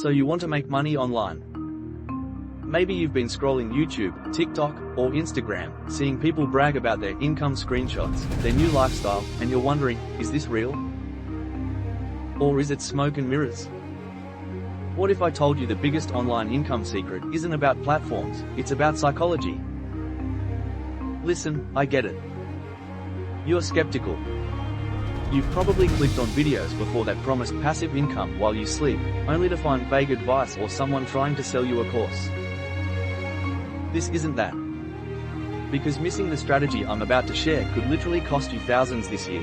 So you want to make money online. Maybe you've been scrolling YouTube, TikTok, or Instagram, seeing people brag about their income screenshots, their new lifestyle, and you're wondering, is this real? Or is it smoke and mirrors? What if I told you the biggest online income secret isn't about platforms, it's about psychology? Listen, I get it. You're skeptical. You've probably clicked on videos before that promised passive income while you sleep, only to find vague advice or someone trying to sell you a course. This isn't that. Because missing the strategy I'm about to share could literally cost you thousands this year.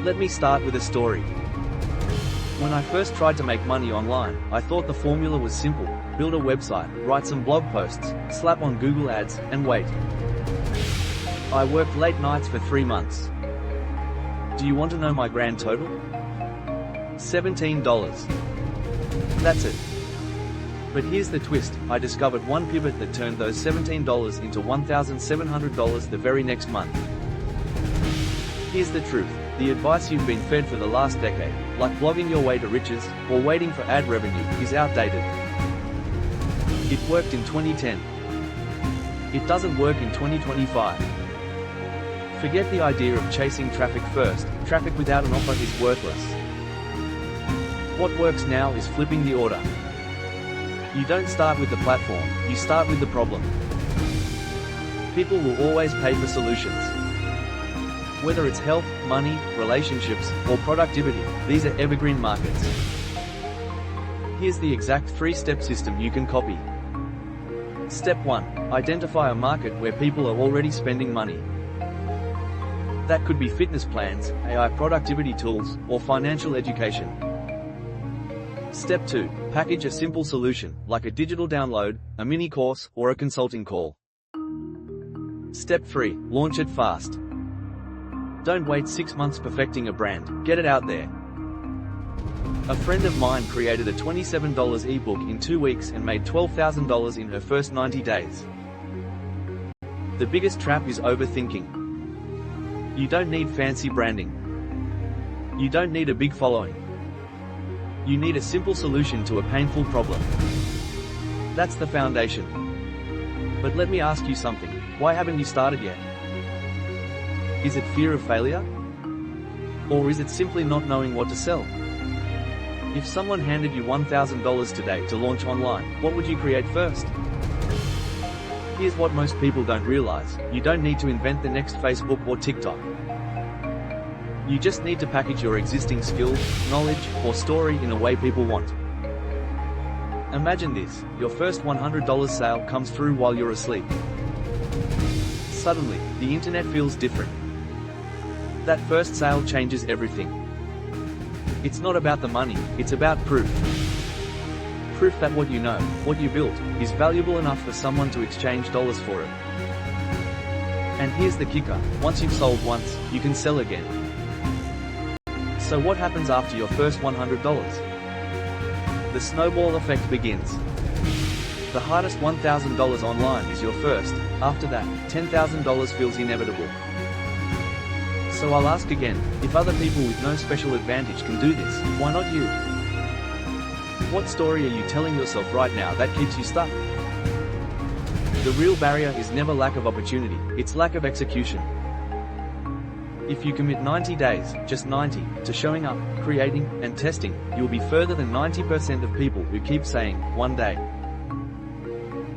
Let me start with a story. When I first tried to make money online, I thought the formula was simple: build a website, write some blog posts, slap on Google Ads, and wait. I worked late nights for 3 months. Do you want to know my grand total? $17. That's it. But here's the twist, I discovered one pivot that turned those $17 into $1,700 the very next month. Here's the truth, the advice you've been fed for the last decade, like blogging your way to riches, or waiting for ad revenue, is outdated. It worked in 2010. It doesn't work in 2025. Forget the idea of chasing traffic first, traffic without an offer is worthless. What works now is flipping the order. You don't start with the platform, you start with the problem. People will always pay for solutions. Whether it's health, money, relationships, or productivity, these are evergreen markets. Here's the exact 3-step system you can copy. Step 1. Identify a market where people are already spending money. That could be fitness plans, AI productivity tools, or financial education. Step 2. Package a simple solution, like a digital download, a mini course, or a consulting call. Step 3. Launch it fast. Don't wait 6 months perfecting a brand, get it out there. A friend of mine created a $27 ebook in 2 weeks and made $12,000 in her first 90 days. The biggest trap is overthinking. You don't need fancy branding. You don't need a big following. You need a simple solution to a painful problem. That's the foundation. But let me ask you something, why haven't you started yet? Is it fear of failure? Or is it simply not knowing what to sell? If someone handed you $1,000 today to launch online, what would you create first? Here's what most people don't realize, you don't need to invent the next Facebook or TikTok. You just need to package your existing skills, knowledge, or story in a way people want. Imagine this, your first $100 sale comes through while you're asleep. Suddenly, the internet feels different. That first sale changes everything. It's not about the money, it's about proof. Proof that what you know, what you built, is valuable enough for someone to exchange dollars for it. And here's the kicker, once you've sold once, you can sell again. So what happens after your first $100? The snowball effect begins. The hardest $1,000 online is your first, after that, $10,000 feels inevitable. So I'll ask again, if other people with no special advantage can do this, why not you? What story are you telling yourself right now that keeps you stuck? The real barrier is never lack of opportunity, it's lack of execution. If you commit 90 days, just 90, to showing up, creating, and testing, you'll be further than 90% of people who keep saying, one day.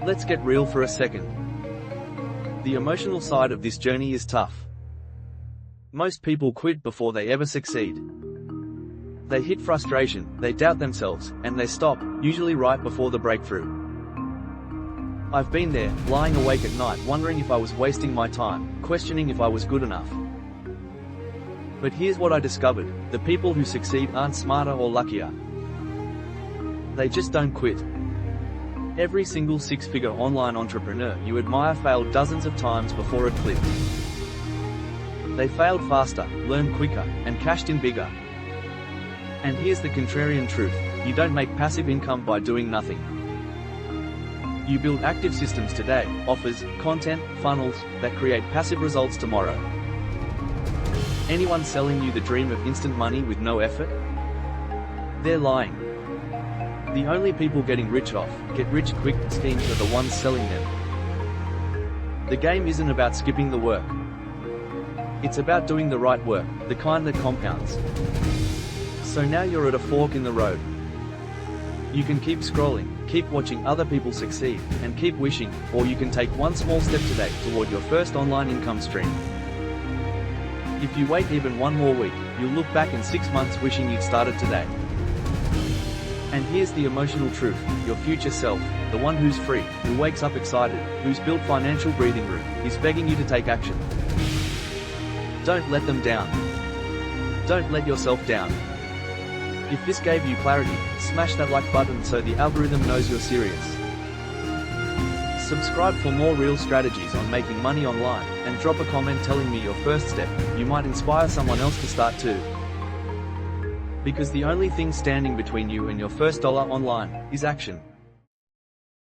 Let's get real for a second. The emotional side of this journey is tough. Most people quit before they ever succeed. They hit frustration, they doubt themselves, and they stop, usually right before the breakthrough. I've been there, lying awake at night wondering if I was wasting my time, questioning if I was good enough. But here's what I discovered, the people who succeed aren't smarter or luckier. They just don't quit. Every single 6-figure online entrepreneur you admire failed dozens of times before it clicked. They failed faster, learned quicker, and cashed in bigger. And here's the contrarian truth, you don't make passive income by doing nothing. You build active systems today, offers, content, funnels, that create passive results tomorrow. Anyone selling you the dream of instant money with no effort? They're lying. The only people getting rich off get-rich-quick schemes are the ones selling them. The game isn't about skipping the work. It's about doing the right work, the kind that compounds. So now you're at a fork in the road. You can keep scrolling, keep watching other people succeed, and keep wishing, or you can take one small step today toward your first online income stream. If you wait even one more week, you'll look back in 6 months wishing you'd started today. And here's the emotional truth: your future self, the one who's free, who wakes up excited, who's built financial breathing room, is begging you to take action. Don't let them down. Don't let yourself down. If this gave you clarity, smash that like button so the algorithm knows you're serious. Subscribe for more real strategies on making money online, and drop a comment telling me your first step. You might inspire someone else to start too. Because the only thing standing between you and your first dollar online is action.